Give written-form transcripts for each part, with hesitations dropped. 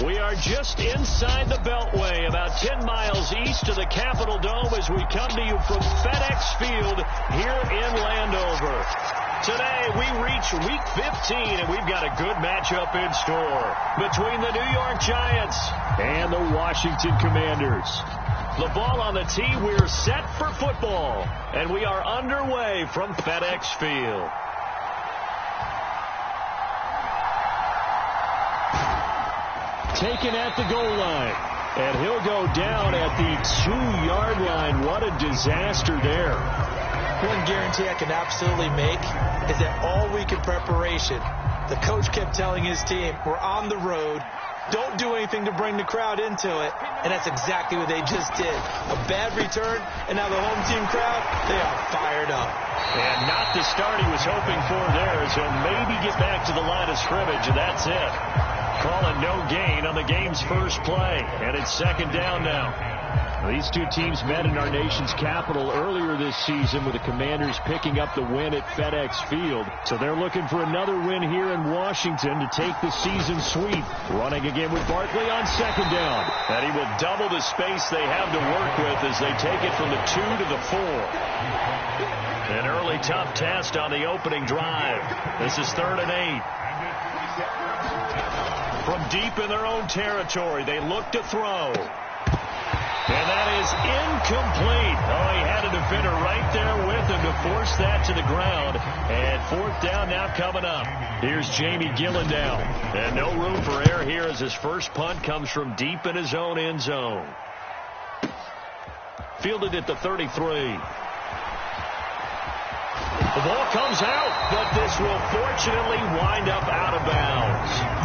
We are just inside the Beltway, about 10 miles east of the Capitol Dome as we come to you from FedEx Field here in Landover. Today, we reach Week 15, and we've got a good matchup in store between the New York Giants and the Washington Commanders. The ball on the tee, we're set for football, and we are underway from FedEx Field. Taken at the goal line, and he'll go down at the 2-yard line. What a disaster there. One guarantee I can absolutely make is that all week in preparation, the coach kept telling his team, we're on the road, don't do anything to bring the crowd into it, and that's exactly what they just did. A bad return, and now the home team crowd, they are fired up. And not the start he was hoping for there, as he'll maybe get back to the line of scrimmage, and that's it. Calling no gain on the game's first play, and it's second down now. These two teams met in our nation's capital earlier this season, with the Commanders picking up the win at FedEx Field. So they're looking for another win here in Washington to take the season sweep. Running again with Barkley on second down. And he will double the space they have to work with as they take it from the 2 to the 4. An early tough test on the opening drive. This is 3rd and 8. From deep in their own territory, they look to throw. And that is incomplete. Oh, he had a defender right there with him to force that to the ground. And 4th down now coming up. Here's Jamie Gillen down. And no room for error here as his first punt comes from deep in his own end zone. Fielded at the 33. The ball comes out, but this will fortunately wind up out of bounds.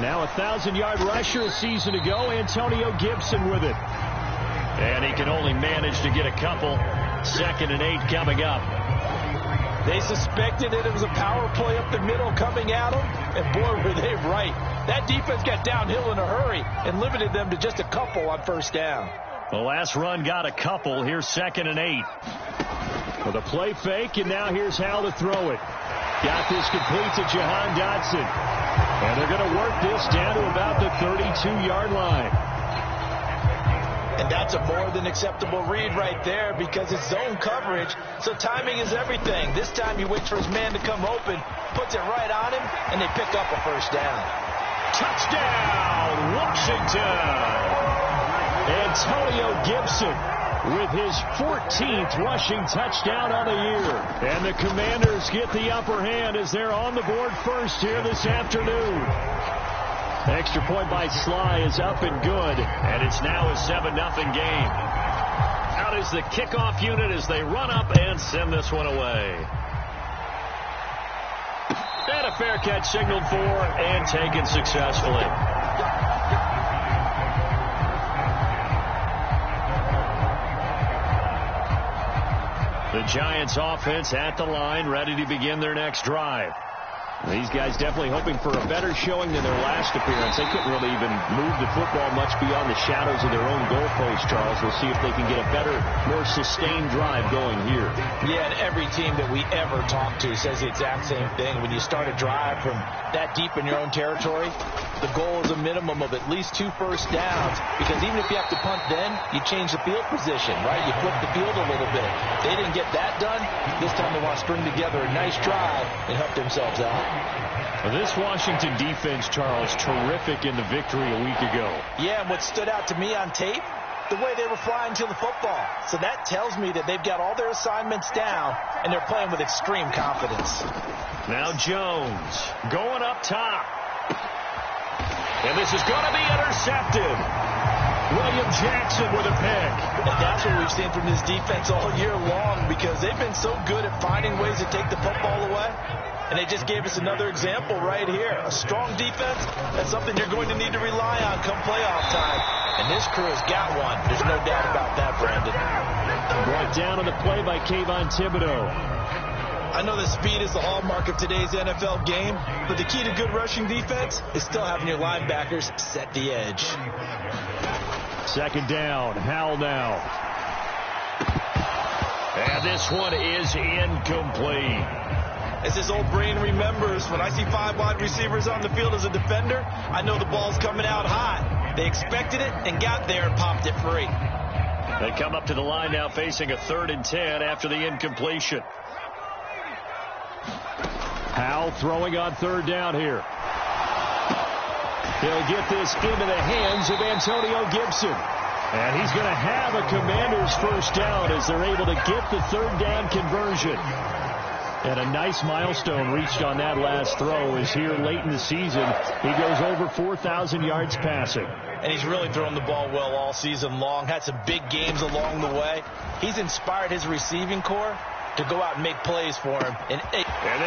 Now a 1,000-yard rusher a season ago, Antonio Gibson with it. And he can only manage to get a couple. 2nd and 8 coming up. They suspected that it was a power play up the middle coming at them, and boy, were they right. That defense got downhill in a hurry and limited them to just a couple on 1st down. The last run got a couple. Here's 2nd and 8. With a play fake, and now here's Hal to throw it. Got this complete to Jahan Dotson. And they're going to work this down to about the 32-yard line. And that's a more than acceptable read right there because it's zone coverage, so timing is everything. This time he waits for his man to come open, puts it right on him, and they pick up a 1st down. Touchdown, Washington! Antonio Gibson with his 14th rushing touchdown on the year. And the Commanders get the upper hand as they're on the board first here this afternoon. Extra point by Sly is up and good, and it's now a 7-0 game. Out is the kickoff unit as they run up and send this one away. And a fair catch signaled for and taken successfully. The Giants offense at the line, ready to begin their next drive. These guys definitely hoping for a better showing than their last appearance. They couldn't really even move the football much beyond the shadows of their own goalpost, Charles. We'll see if they can get a better, more sustained drive going here. Yeah, and every team that we ever talk to says the exact same thing. When you start a drive from that deep in your own territory, the goal is a minimum of at least 2 first downs, because even if you have to punt then, you change the field position, right? You flip the field a little bit. They didn't get that done. This time they want to string together a nice drive and help themselves out. This Washington defense, Charles, terrific in the victory a week ago. Yeah, and what stood out to me on tape, the way they were flying to the football. So that tells me that they've got all their assignments down, and they're playing with extreme confidence. Now Jones going up top. And this is going to be intercepted. William Jackson with a pick. And that's what we've seen from this defense all year long, because they've been so good at finding ways to take the football away. And they just gave us another example right here. A strong defense, that's something you're going to need to rely on come playoff time. And this crew has got one. There's no doubt about that, Brandon. Brought down on the play by Kayvon Thibodeau. I know that speed is the hallmark of today's NFL game, but the key to good rushing defense is still having your linebackers set the edge. Second down, Howell now. And this one is incomplete. As his old brain remembers, when I see 5 wide receivers on the field as a defender, I know the ball's coming out high. They expected it and got there and popped it free. They come up to the line now facing a 3rd and 10 after the incompletion. Howell throwing on 3rd down here. He'll get this into the hands of Antonio Gibson. And he's going to have a Commanders first down as they're able to get the 3rd down conversion. And a nice milestone reached on that last throw is here late in the season. He goes over 4,000 yards passing. And he's really thrown the ball well all season long. Had some big games along the way. He's inspired his receiving corps to go out and make plays for him. And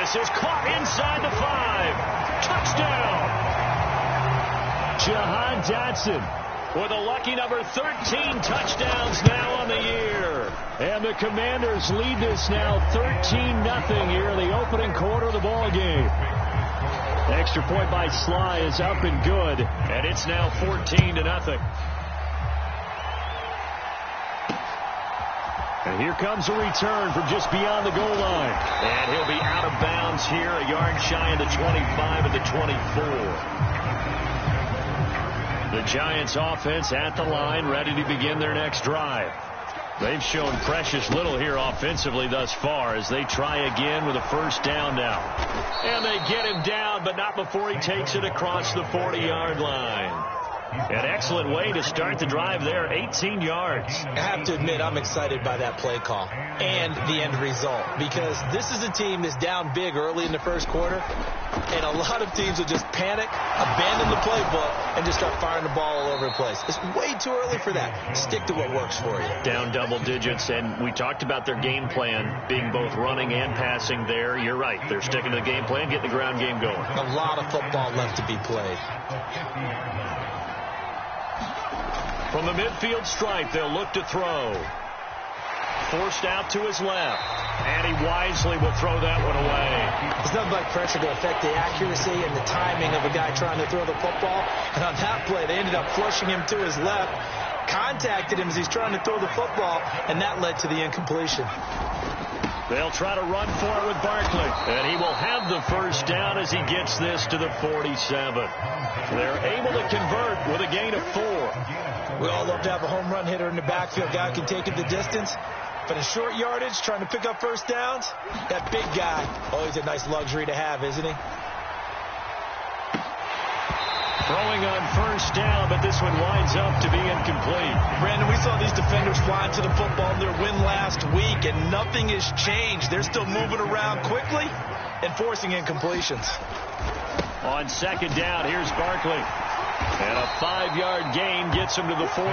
this is caught inside the 5. Touchdown. Jahan Dotson with a lucky number 13 touchdowns now on the year. And the Commanders lead this now 13-0 here in the opening quarter of the ball game. Extra point by Sly is up and good, and it's now 14-0. And here comes a return from just beyond the goal line. And he'll be out of bounds here, a yard shy of the 25 of the 24. The Giants offense at the line, ready to begin their next drive. They've shown precious little here offensively thus far as they try again with a first down now. And they get him down, but not before he takes it across the 40-yard line. An excellent way to start the drive there, 18 yards. I have to admit, I'm excited by that play call and the end result, because this is a team that's down big early in the first quarter, and a lot of teams will just panic, abandon the playbook, and just start firing the ball all over the place. It's way too early for that. Stick to what works for you. Down double digits, and we talked about their game plan being both running and passing there. You're right. They're sticking to the game plan, getting the ground game going. A lot of football left to be played. From the midfield stripe, they'll look to throw. Forced out to his left. And he wisely will throw that one away. There's nothing like pressure to affect the accuracy and the timing of a guy trying to throw the football. And on that play, they ended up flushing him to his left, contacted him as he's trying to throw the football, and that led to the incompletion. They'll try to run for it with Barkley. And he will have the first down as he gets this to the 47. They're able to convert with a gain of 4. We all love to have a home run hitter in the backfield. Guy can take it the distance. But in short yardage, trying to pick up first downs, that big guy, always a nice luxury to have, isn't he? Throwing on first down, but this one winds up to be incomplete. Brandon, we saw these defenders flying to the football in their win last week, and nothing has changed. They're still moving around quickly and forcing incompletions. On second down, here's Barkley. And a 5-yard gain gets him to the 42.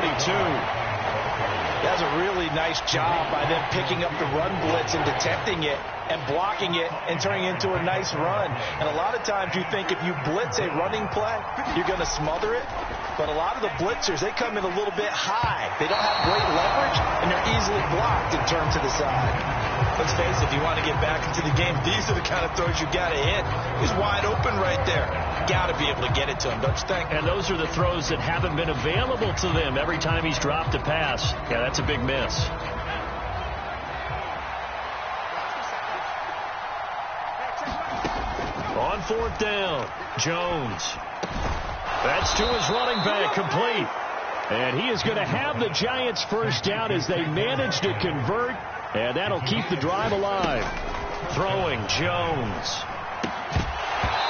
That's a really nice job by them picking up the run blitz and detecting it and blocking it and turning it into a nice run. And a lot of times you think if you blitz a running play, you're going to smother it. But a lot of the blitzers, they come in a little bit high. They don't have great leverage, and they're easily blocked and turned to the side. Let's face it, if you want to get back into the game, these are the kind of throws you got to hit. He's wide open right there. Got to be able to get it to him, don't you think? And those are the throws that haven't been available to them every time he's dropped a pass. Yeah, that's a big miss. On fourth down, Jones. That's to his running back, complete. And he is going to have the Giants first down as they manage to convert, and that'll keep the drive alive. Throwing, Jones.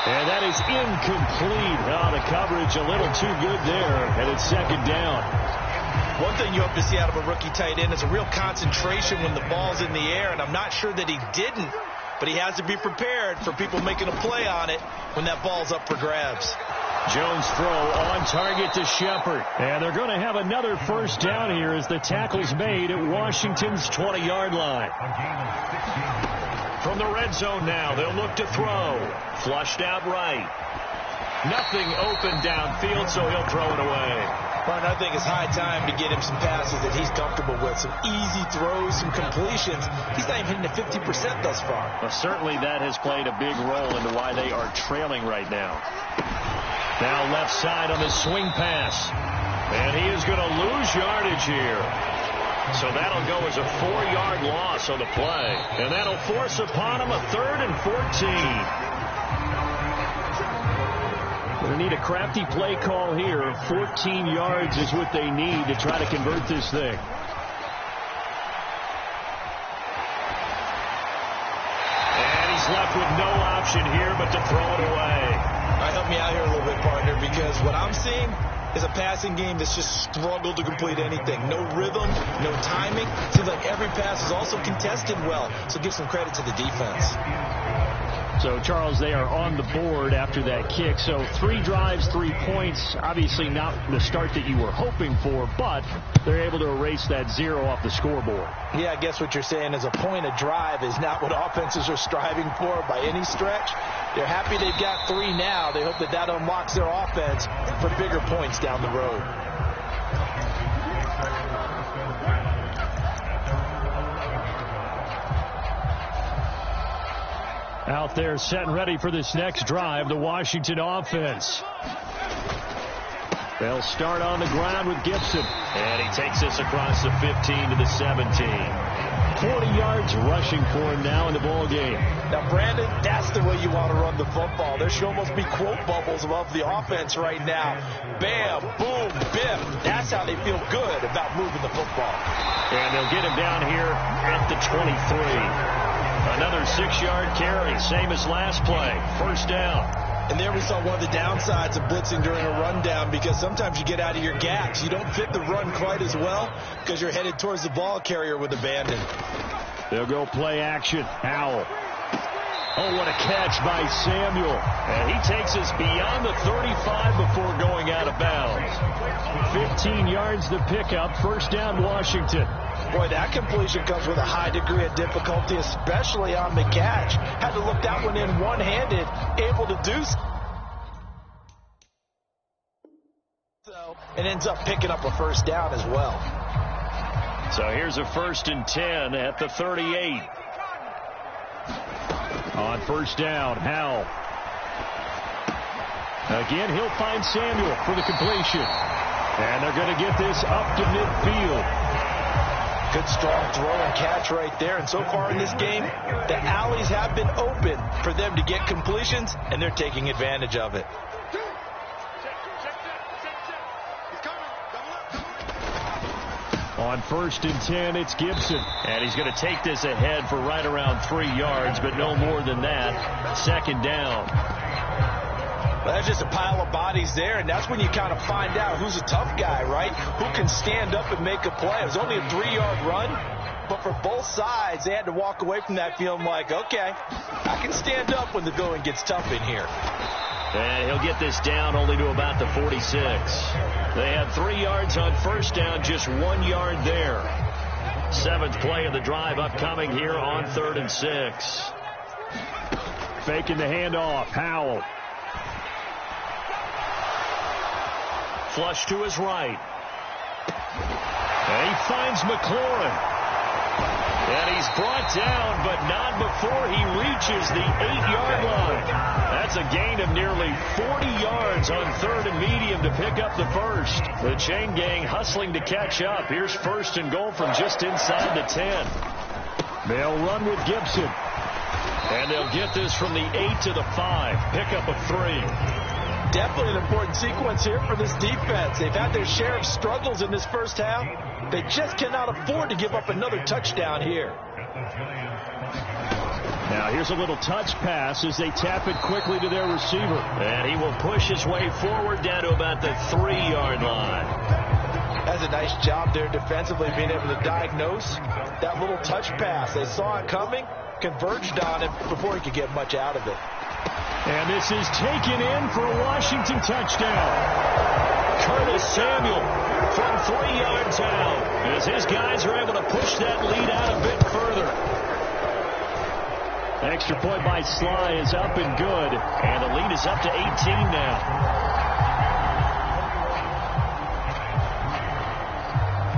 And that is incomplete. Oh, the coverage a little too good there, and it's second down. One thing you hope to see out of a rookie tight end is a real concentration when the ball's in the air, and I'm not sure that he didn't, but he has to be prepared for people making a play on it when that ball's up for grabs. Jones throw on target to Shepard. And they're going to have another first down here as the tackle's made at Washington's 20-yard line. From the red zone now, they'll look to throw. Flushed out right. Nothing open downfield, so he'll throw it away. Martin, I think it's high time to get him some passes that he's comfortable with. Some easy throws, some completions. He's not even hitting the 50% thus far. Well, certainly that has played a big role into why they are trailing right now. Now left side on the swing pass. And he is going to lose yardage here. So that'll go as a 4-yard loss on the play. And that'll force upon him a 3rd and 14. Going to need a crafty play call here. 14 yards is what they need to try to convert this thing. And he's left with no option here but to throw it away. All right, help me out here a little bit, partner, because what I'm seeing is a passing game that's just struggled to complete anything. No rhythm, no timing. Seems like every pass is also contested well, so give some credit to the defense. So, Charles, they are on the board after that kick. So 3 drives, 3 points. Obviously not the start that you were hoping for, but they're able to erase that 0 off the scoreboard. Yeah, I guess what you're saying is a point a drive is not what offenses are striving for by any stretch. They're happy they've got 3 now. They hope that that unlocks their offense for bigger points down the road. Out there set and ready for this next drive, the Washington offense. They'll start on the ground with Gibson. And he takes this across the 15 to the 17. 40 yards rushing for him now in the ball game. Now, Brandon, that's the way you want to run the football. There should almost be quote bubbles above the offense right now. Bam, boom, biff. That's how they feel good about moving the football. And they'll get him down here at the 23. Another 6-yard carry, same as last play. First down. And there we saw one of the downsides of blitzing during a rundown, because sometimes you get out of your gaps. You don't fit the run quite as well because you're headed towards the ball carrier with abandon. They'll go play action. Howell. Oh, what a catch by Samuel. And he takes us beyond the 35 before going out of bounds. 15 yards to pick up. First down, Washington. Boy, that completion comes with a high degree of difficulty, especially on the catch. Had to look that one in one-handed, able to do so, and ends up picking up a first down as well. So here's a 1st and 10 at the 38. On first down, Howell. Again, he'll find Samuel for the completion. And they're going to get this up to midfield. Good strong throw and catch right there. And so far in this game, the alleys have been open for them to get completions, and they're taking advantage of it. On 1st and 10, it's Gibson. And he's going to take this ahead for right around 3 yards, but no more than that. Second down. Well, that's just a pile of bodies there, and that's when you kind of find out who's a tough guy, right? Who can stand up and make a play. It was only a 3-yard run, but for both sides, they had to walk away from that feeling like, okay, I can stand up when the going gets tough in here. And he'll get this down only to about the 46. They had 3 yards on first down, just 1 yard there. 7th play of the drive upcoming here on 3rd and 6. Faking the handoff, Howell. Flush to his right. And he finds McLaurin. And he's brought down, but not before he reaches the 8-yard line. That's a gain of nearly 40 yards on 3rd and medium to pick up the first. The chain gang hustling to catch up. Here's 1st and goal from just inside the 10. They'll run with Gibson. And they'll get this from the 8 to the 5. Pickup of 3. Definitely an important sequence here for this defense. They've had their share of struggles in this first half. They just cannot afford to give up another touchdown here. Now here's a little touch pass as they tap it quickly to their receiver. And he will push his way forward down to about the 3-yard line. That's a nice job there defensively, being able to diagnose that little touch pass. They saw it coming, converged on it before he could get much out of it. And this is taken in for a Washington touchdown. Curtis Samuel from 3 yards out as his guys are able to push that lead out a bit further. Extra point by Sly is up and good, and the lead is up to 18 now.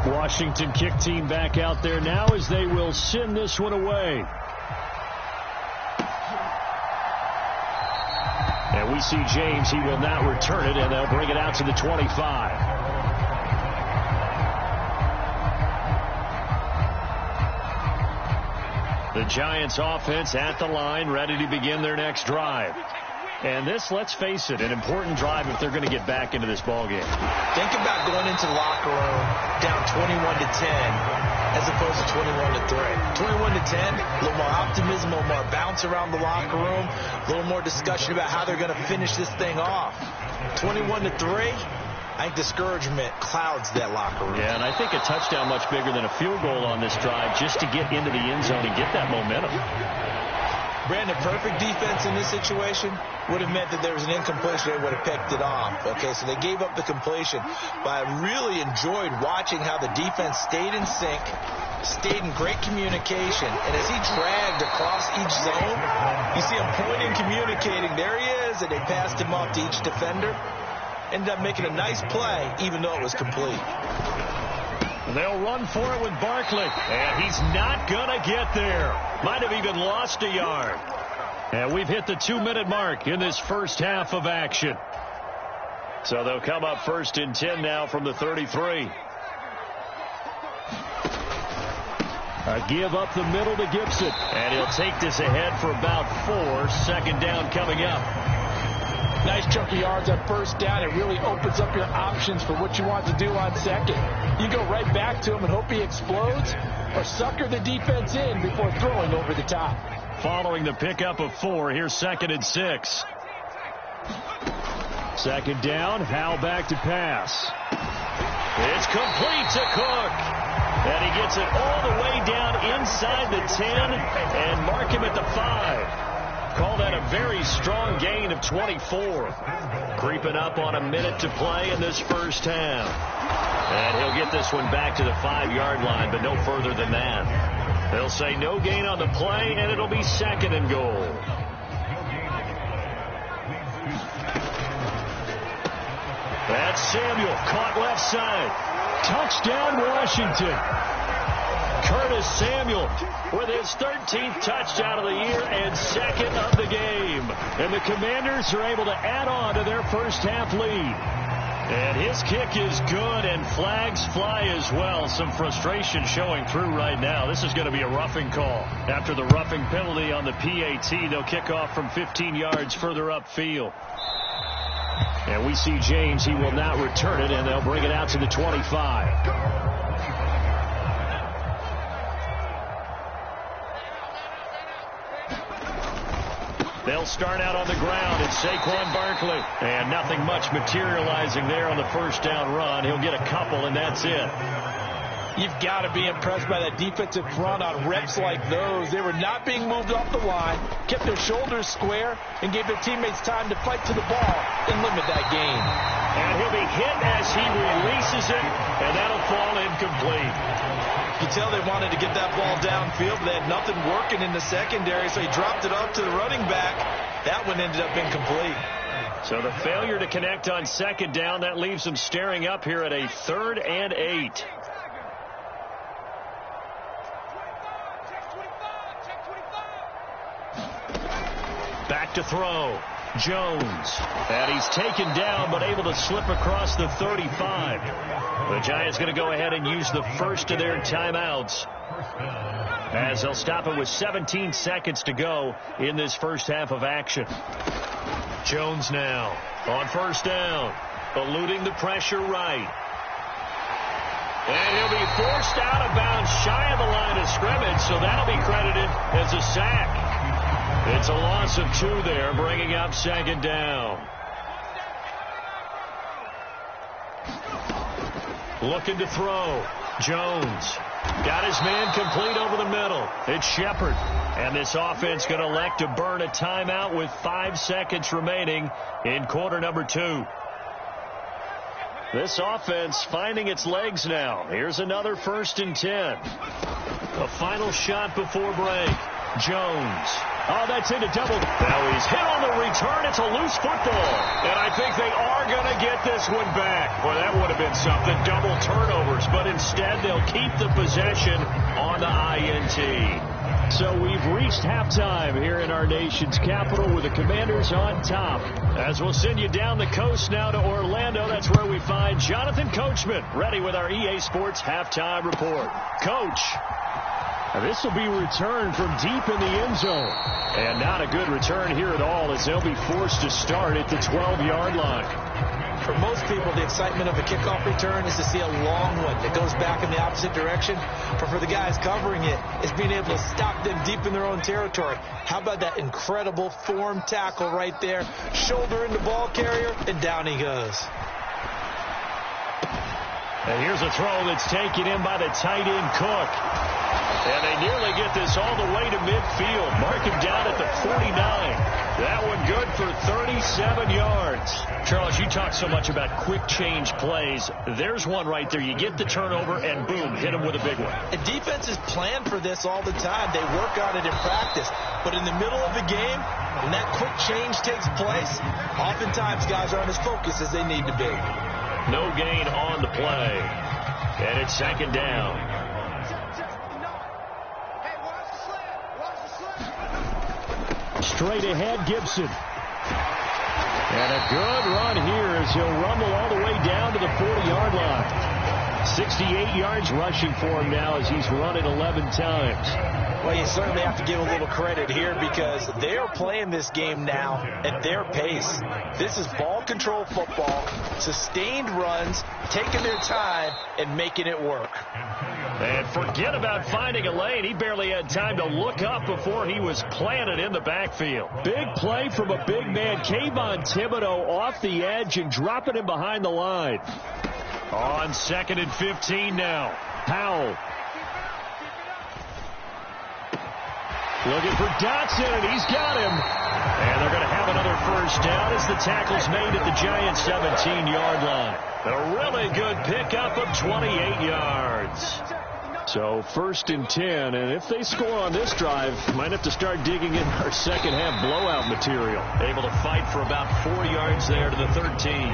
Washington kick team back out there now as they will send this one away. And we see James. He will not return it, and they'll bring it out to the 25. The Giants offense at the line, ready to begin their next drive. And this, let's face it, an important drive if they're going to get back into this ballgame. Think about going into the locker room down 21-10 as opposed to 21-3. 21-10, a little more optimism, a little more bounce around the locker room, a little more discussion about how they're going to finish this thing off. 21-3. I think discouragement clouds that locker room. Yeah, and I think a touchdown much bigger than a field goal on this drive just to get into the end zone and get that momentum. Brandon, perfect defense in this situation would have meant that there was an incompletion. They would have picked it off. Okay, so they gave up the completion. But I really enjoyed watching how the defense stayed in sync, stayed in great communication. And as he dragged across each zone, you see him pointing, communicating. There he is, and they passed him off to each defender. Ended up making a nice play, even though it was complete. They'll run for it with Barkley, and he's not going to get there. Might have even lost a yard. And we've hit the 2-minute mark in this first half of action. So they'll come up 1st and 10 now from the 33. A give up the middle to Gibson, and he'll take this ahead for about 4. Second down coming up. Nice chunk of yards on first down. It really opens up your options for what you want to do on second. You go right back to him and hope he explodes, or sucker the defense in before throwing over the top. Following the pickup of 4, here's 2nd and 6. Second down, Howell back to pass. It's complete to Cook. And he gets it all the way down inside the 10 and mark him at the 5. Call that a very strong gain of 24. Creeping up on a minute to play in this first half. And he'll get this one back to the 5-yard line, but no further than that. They'll say no gain on the play, and it'll be 2nd and goal. That's Samuel, caught left side. Touchdown, Washington. Curtis Samuel with his 13th touchdown of the year and 2nd of the game. And the Commanders are able to add on to their first half lead. And his kick is good, and flags fly as well. Some frustration showing through right now. This is going to be a roughing call. After the roughing penalty on the PAT, they'll kick off from 15 yards further upfield. And we see James. He will not return it, and they'll bring it out to the 25. They'll start out on the ground. It's Saquon Barkley. And nothing much materializing there on the first down run. He'll get a couple, and that's it. You've got to be impressed by that defensive front on reps like those. They were not being moved off the line, kept their shoulders square, and gave their teammates time to fight to the ball and limit that gain. And he'll be hit as he releases it, and that'll fall incomplete. You tell they wanted to get that ball downfield, but they had nothing working in the secondary, so he dropped it off to the running back. That one ended up incomplete. So the failure to connect on 2nd down, that leaves them staring up here at a 3rd and 8. Back to throw. Jones. And he's taken down, but able to slip across the 35. The Giants going to go ahead and use the first of their timeouts, as they'll stop it with 17 seconds to go in this first half of action. Jones now on first down, eluding the pressure right. And he'll be forced out of bounds shy of the line of scrimmage, so that'll be credited as a sack. It's a loss of 2 there, bringing up 2nd down. Looking to throw. Jones Got his man complete over the middle. It's Shepard. And this offense going to elect to burn a timeout with 5 seconds remaining in quarter number 2. This offense finding its legs now. Here's another 1st and 10. A final shot before break. Jones. Oh, that's into double. Now he's hit on the return. It's a loose football. And I think they are going to get this one back. Well, that would have been something. Double turnovers. But instead, they'll keep the possession on the INT. So we've reached halftime here in our nation's capital with the Commanders on top. As we'll send you down the coast now to Orlando, that's where we find Jonathan Coachman ready with our EA Sports halftime report. Coach. This will be returned from deep in the end zone. And not a good return here at all as they'll be forced to start at the 12-yard line. For most people, the excitement of a kickoff return is to see a long one that goes back in the opposite direction. But for the guys covering it, it's being able to stop them deep in their own territory. How about that incredible form tackle right there? Shoulder in the ball carrier, and down he goes. And here's a throw that's taken in by the tight end Cook. And they nearly get this all the way to midfield. Mark him down at the 49. That one good for 37 yards. Charles, you talk so much about quick change plays. There's one right there. You get the turnover and boom, hit him with a big one. And defenses plan for this all the time. They work on it in practice. But in the middle of the game, when that quick change takes place, oftentimes guys aren't as focused as they need to be. No gain on the play. And it's 2nd down. Straight ahead, Gibson. And a good run here as he'll rumble all the way down to the 40-yard line. 68 yards rushing for him now as he's run it 11 times. Well, you certainly have to give a little credit here because they are playing this game now at their pace. This is ball control football, sustained runs, taking their time, and making it work. And forget about finding a lane. He barely had time to look up before he was planted in the backfield. Big play from a big man. Kayvon Thibodeau off the edge and dropping him behind the line. On 2nd and 15 now. Powell. Looking for Dotson, and he's got him. And they're going to have another 1st down as the tackle's made at the Giants' 17-yard line. A really good pickup of 28 yards. So 1st and 10, and if they score on this drive, might have to start digging in our second-half blowout material. Able to fight for about 4 yards there to the 13.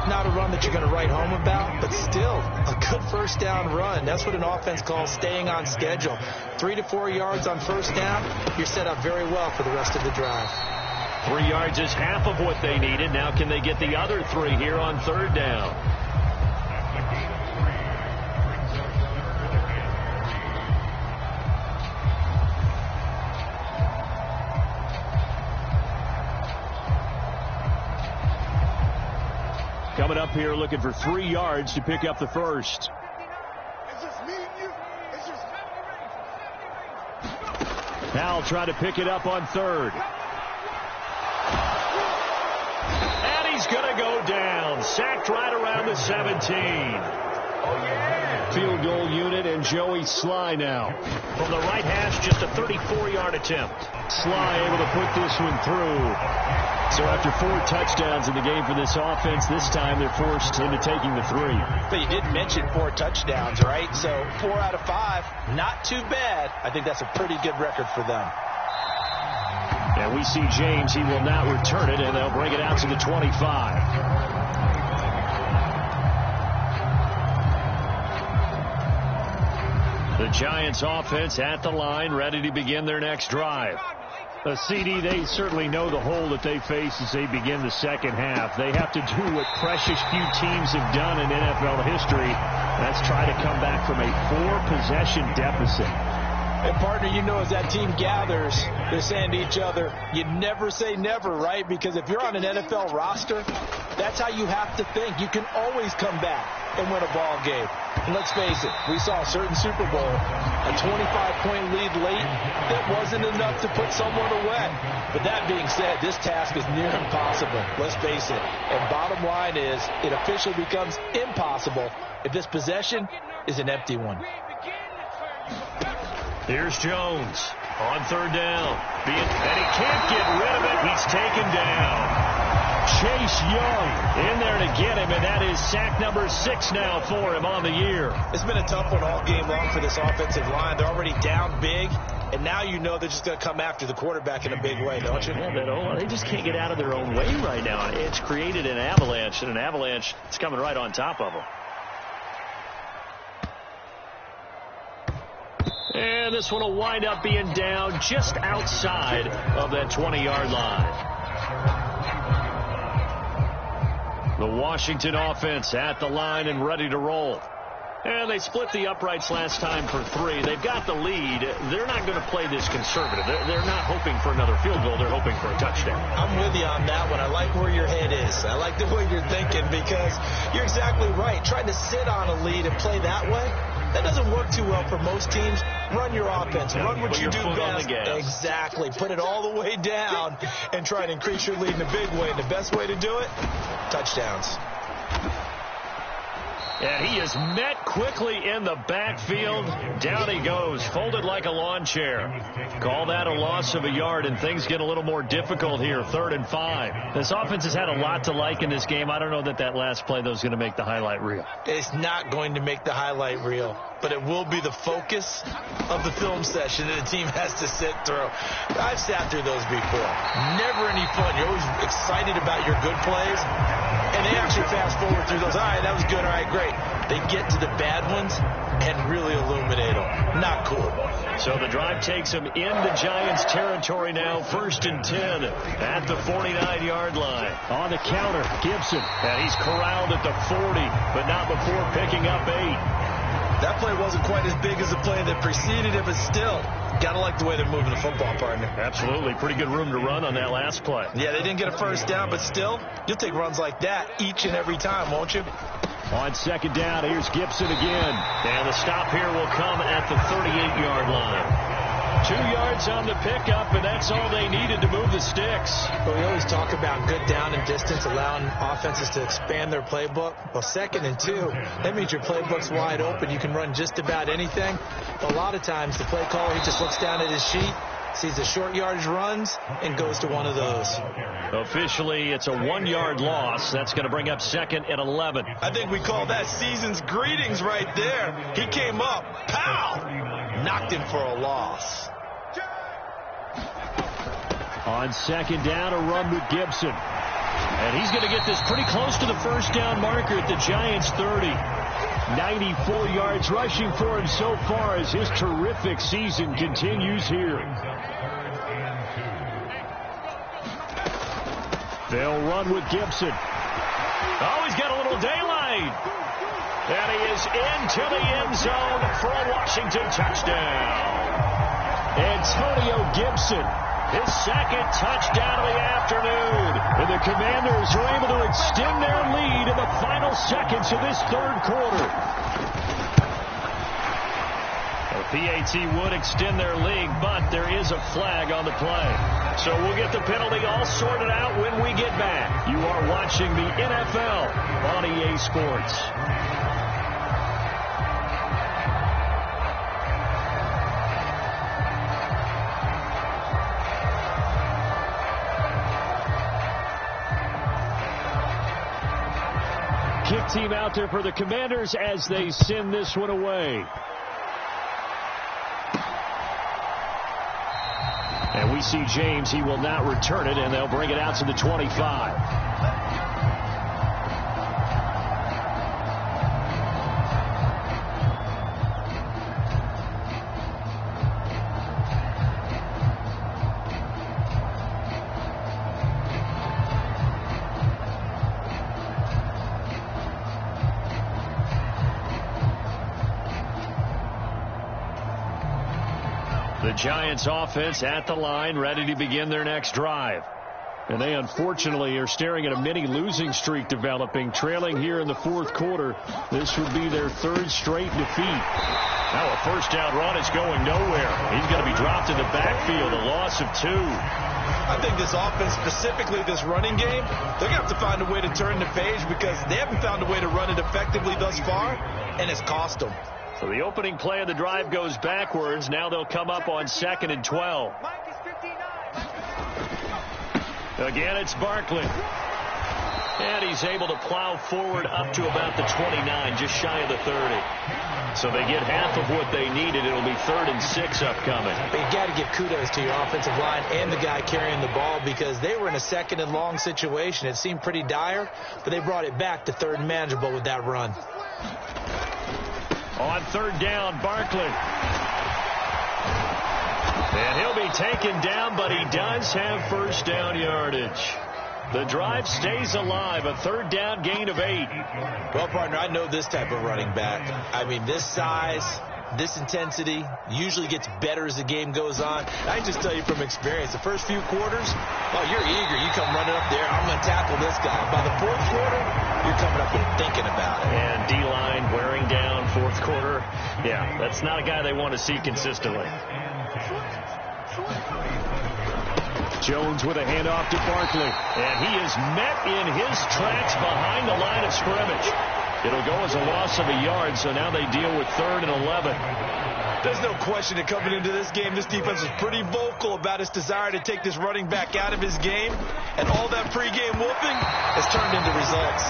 Not a run that you're going to write home about, but still a good 1st down run. That's what an offense calls staying on schedule. 3 to 4 yards on 1st down, you're set up very well for the rest of the drive. 3 yards is half of what they needed. Now can they get the other 3 here on 3rd down? Coming up here looking for 3 yards to pick up the 1st. Powell trying to pick it up on 3rd. And he's going to go down. Sacked right around the 17. Field goal unit and Joey Sly now. From the right hash, just a 34-yard attempt. Sly able to put this one through. So after 4 touchdowns in the game for this offense, this time they're forced into taking the 3. But you did mention 4 touchdowns, right? So 4 out of 5, not too bad. I think that's a pretty good record for them. And we see James. He will not return it, and they'll bring it out to the 25. The Giants offense at the line, ready to begin their next drive. CD, they certainly know the hole that they face as they begin the second half. They have to do what precious few teams have done in NFL history. That's try to come back from a 4-possession deficit. And, partner, you know as that team gathers, they're saying to each other, you never say never, right? Because if you're on an NFL roster, that's how you have to think. You can always come back and win a ball game. And let's face it, we saw a certain Super Bowl, a 25-point lead late that wasn't enough to put someone away. But that being said, this task is near impossible. Let's face it. And bottom line is, it officially becomes impossible if this possession is an empty one. Here's Jones on third down. And he can't get rid of it. He's taken down. Chase Young in there to get him, and that is sack number 6 now for him on the year. It's been a tough one all game long for this offensive line. They're already down big, and now you know they're just going to come after the quarterback in a big way, don't you? Yeah, they just can't get out of their own way right now. It's created an avalanche, and an avalanche is coming right on top of them. And this one will wind up being down just outside of that 20-yard line. The Washington offense at the line and ready to roll. And they split the uprights last time for 3. They've got the lead. They're not going to play this conservative. They're not hoping for another field goal. They're hoping for a touchdown. I'm with you on that one. I like where your head is. I like the way you're thinking because you're exactly right. Trying to sit on a lead and play that way, that doesn't work too well for most teams. Run your offense. Run what you do best. Exactly. Put it all the way down and try to increase your lead in a big way. And the best way to do it, touchdowns. And he is met quickly in the backfield. Down he goes, folded like a lawn chair. Call that a loss of a yard, and things get a little more difficult here. 3rd and 5. This offense has had a lot to like in this game. I don't know that last play, though, is going to make the highlight reel. It's not going to make the highlight reel, but it will be the focus of the film session that the team has to sit through. I've sat through those before. Never any fun. You're always excited about your good plays, and they actually fast forward through those. All right, that was good. All right, great. They get to the bad ones and really illuminate them. Not cool. So the drive takes them into Giants territory now. 1st and 10 at the 49-yard line. On the counter, Gibson. And he's corralled at the 40, but not before picking up 8. That play wasn't quite as big as the play that preceded it, but still, got to like the way they're moving the football, partner. Absolutely. Pretty good room to run on that last play. Yeah, they didn't get a first down, but still, you'll take runs like that each and every time, won't you? On 2nd down, here's Gibson again. And the stop here will come at the 38-yard line. 2 yards on the pickup, and that's all they needed to move the sticks. But we always talk about good down and distance, allowing offenses to expand their playbook. Well, 2nd and 2, that means your playbook's wide open. You can run just about anything. A lot of times, the play caller, he just looks down at his sheet, sees the short yardage runs, and goes to one of those. Officially, it's a 1-yard loss. That's going to bring up 2nd and 11. I think we call that season's greetings right there. He came up, pow, knocked him for a loss. On 2nd down, a run with Gibson. And he's going to get this pretty close to the first down marker at the Giants' 30. 94 yards rushing for him so far as his terrific season continues here. They'll run with Gibson. Oh, he's got a little daylight. And he is into the end zone for a Washington touchdown. Antonio Gibson, his 2nd touchdown of the afternoon. And the Commanders are able to extend their lead in the final seconds of this 3rd quarter. The PAT would extend their lead, but there is a flag on the play. So we'll get the penalty all sorted out when we get back. You are watching the NFL on EA Sports. Kick team out there for the Commanders as they send this one away. And we see James. He will not return it, and they'll bring it out to the 25. The Giants offense at the line, ready to begin their next drive. And they unfortunately are staring at a mini losing streak developing, trailing here in the 4th quarter. This would be their 3rd straight defeat. Now a first down run is going nowhere. He's going to be dropped in the backfield, a loss of 2. I think this offense, specifically this running game, they're going to have to find a way to turn the page because they haven't found a way to run it effectively thus far, and it's cost them. So the opening play of the drive goes backwards. Now they'll come up on 2nd and 12. Again, it's Barkley. And he's able to plow forward up to about the 29, just shy of the 30. So they get half of what they needed. It'll be 3rd and 6 upcoming. But you got to give kudos to your offensive line and the guy carrying the ball, because they were in a 2nd and long situation. It seemed pretty dire, but they brought it back to 3rd and manageable with that run. On 3rd down, Barkley. And he'll be taken down, but he does have first down yardage. The drive stays alive, a 3rd down gain of 8. Well, partner, I know this type of running back. I mean, this size, this intensity usually gets better as the game goes on. I can just tell you from experience, the first few quarters, oh, you're eager. You come running up there, I'm going to tackle this guy. By the 4th quarter, you're coming up and thinking about it. And D-line wearing down 4th quarter. Yeah, that's not a guy they want to see consistently. Jones with a handoff to Barkley. And he is met in his tracks behind the line of scrimmage. It'll go as a loss of a yard, so now they deal with 3rd and 11. There's no question that coming into this game, this defense was pretty vocal about its desire to take this running back out of his game. And all that pregame whooping has turned into results.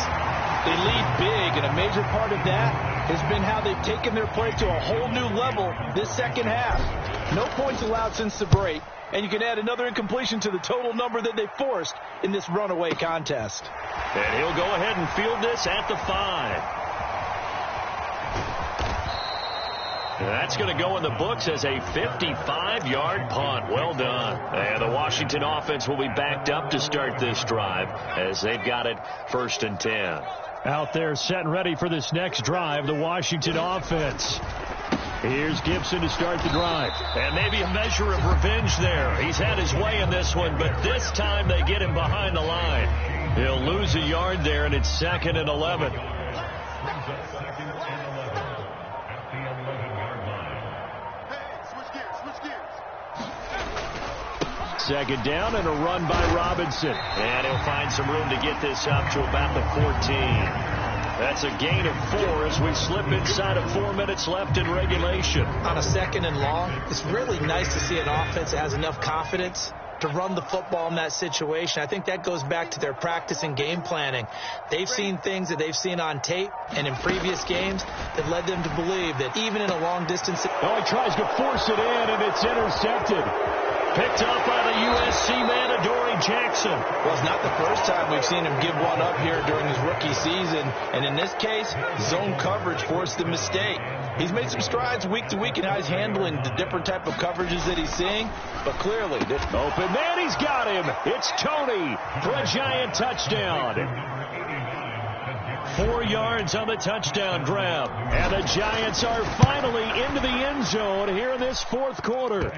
They lead big, and a major part of that has been how they've taken their play to a whole new level this second half. No points allowed since the break, and you can add another incompletion to the total number that they forced in this runaway contest. And he'll go ahead and field this at the 5. And that's going to go in the books as a 55-yard punt. Well done. And the Washington offense will be backed up to start this drive as they've got it 1st and 10. Out there set and ready for this next drive, the Washington offense. Here's Gibson to start the drive. And maybe a measure of revenge there. He's had his way in this one, but this time they get him behind the line. He'll lose a yard there, and it's 2nd and 11. Second down and a run by Robinson. And he'll find some room to get this up to about the 14. That's a gain of 4 as we slip inside of 4 minutes left in regulation. On a 2nd and long, it's really nice to see an offense that has enough confidence to run the football in that situation. I think that goes back to their practice and game planning. They've seen things that they've seen on tape and in previous games that led them to believe that even in a long distance... Oh, he tries to force it in, and it's intercepted. Picked up by the USC man, Adoree Jackson. Well, it's not the first time we've seen him give one up here during his rookie season. And in this case, zone coverage forced the mistake. He's made some strides week to week in how he's handling the different type of coverages that he's seeing. But clearly... Open man, he's got him. It's Tony for a giant touchdown. 4 yards on the touchdown grab. And the Giants are finally into the end zone here in this 4th quarter.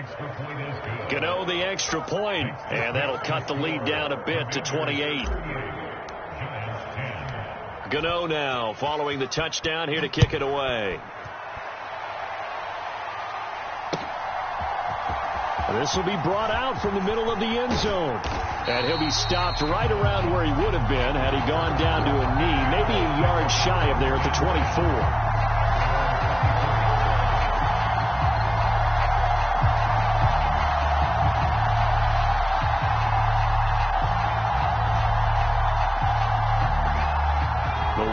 Gano the extra point, and that'll cut the lead down a bit to 28. Gano now following the touchdown here to kick it away. This will be brought out from the middle of the end zone. And he'll be stopped right around where he would have been had he gone down to a knee, maybe a yard shy of there at the 24.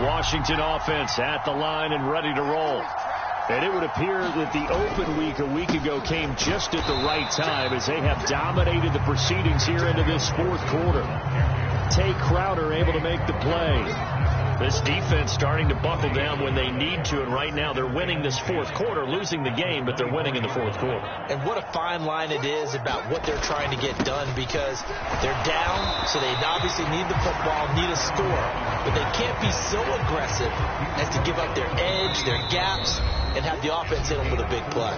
Washington offense at the line and ready to roll. And it would appear that the open week a week ago came just at the right time as they have dominated the proceedings here into this 4th quarter. Tay Crowder able to make the play. This defense starting to buckle down when they need to, and right now they're winning this 4th quarter, losing the game, but they're winning in the 4th quarter. And what a fine line it is about what they're trying to get done, because they're down, so they obviously need the football, need a score, but they can't be so aggressive as to give up their edge, their gaps, and have the offense hit them with a big play.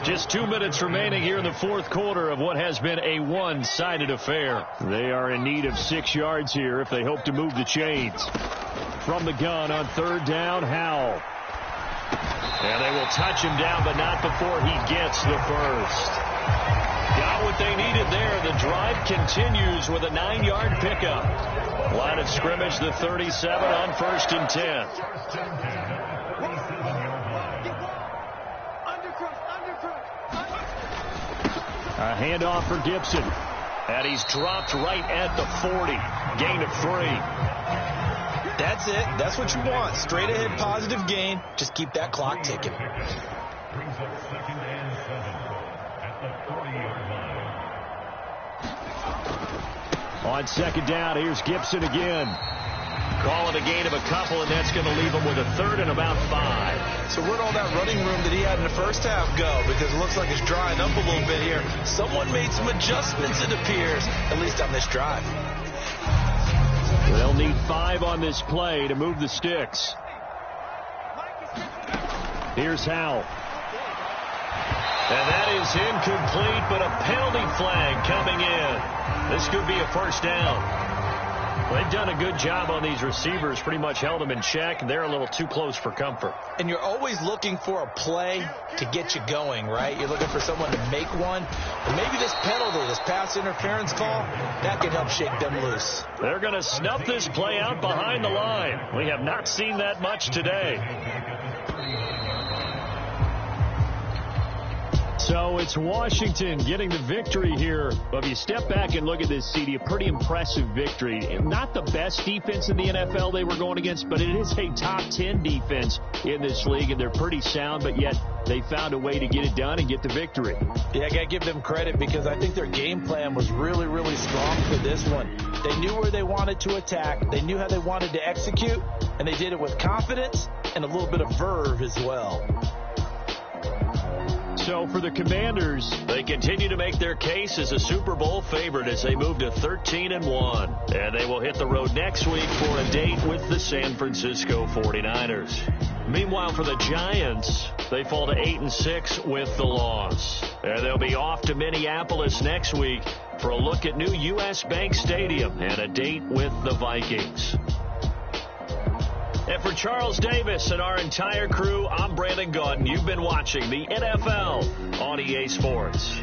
Just 2 minutes remaining here in the 4th quarter of what has been a one-sided affair. They are in need of 6 yards here if they hope to move the chains. From the gun on 3rd down, Howell. And they will touch him down, but not before he gets the first. Got what they needed there. The drive continues with a 9-yard pickup. Line of scrimmage, the 37 on 1st and 10. A handoff for Gibson. And he's dropped right at the 40. Gain of 3. That's it. That's what you want. Straight ahead positive gain. Just keep that clock ticking. Brings up 2nd and 7 at the 40-yard line. On 2nd down, here's Gibson again. Calling a gain of a couple, and that's going to leave him with a 3rd and about 5. So where'd all that running room that he had in the first half go? Because it looks like it's drying up a little bit here. Someone made some adjustments, it appears, at least on this drive. They'll need 5 on this play to move the sticks. Here's Howell. And that is incomplete, but a penalty flag coming in. This could be a 1st down. They've done a good job on these receivers, pretty much held them in check. They're a little too close for comfort. And you're always looking for a play to get you going, right? You're looking for someone to make one. And maybe this penalty, this pass interference call, that can help shake them loose. They're going to snuff this play out behind the line. We have not seen that much today. So it's Washington getting the victory here. But if you step back and look at this, CD, a pretty impressive victory. Not the best defense in the NFL they were going against, but it is a top 10 defense in this league, and they're pretty sound, but yet they found a way to get it done and get the victory. Yeah, I got to give them credit because I think their game plan was really, really strong for this one. They knew where they wanted to attack. They knew how they wanted to execute, and they did it with confidence and a little bit of verve as well. So for the Commanders, they continue to make their case as a Super Bowl favorite as they move to 13-1. And they will hit the road next week for a date with the San Francisco 49ers. Meanwhile, for the Giants, they fall to 8-6 with the loss. And they'll be off to Minneapolis next week for a look at new U.S. Bank Stadium and a date with the Vikings. And for Charles Davis and our entire crew, I'm Brandon Gaudin. You've been watching the NFL on EA Sports.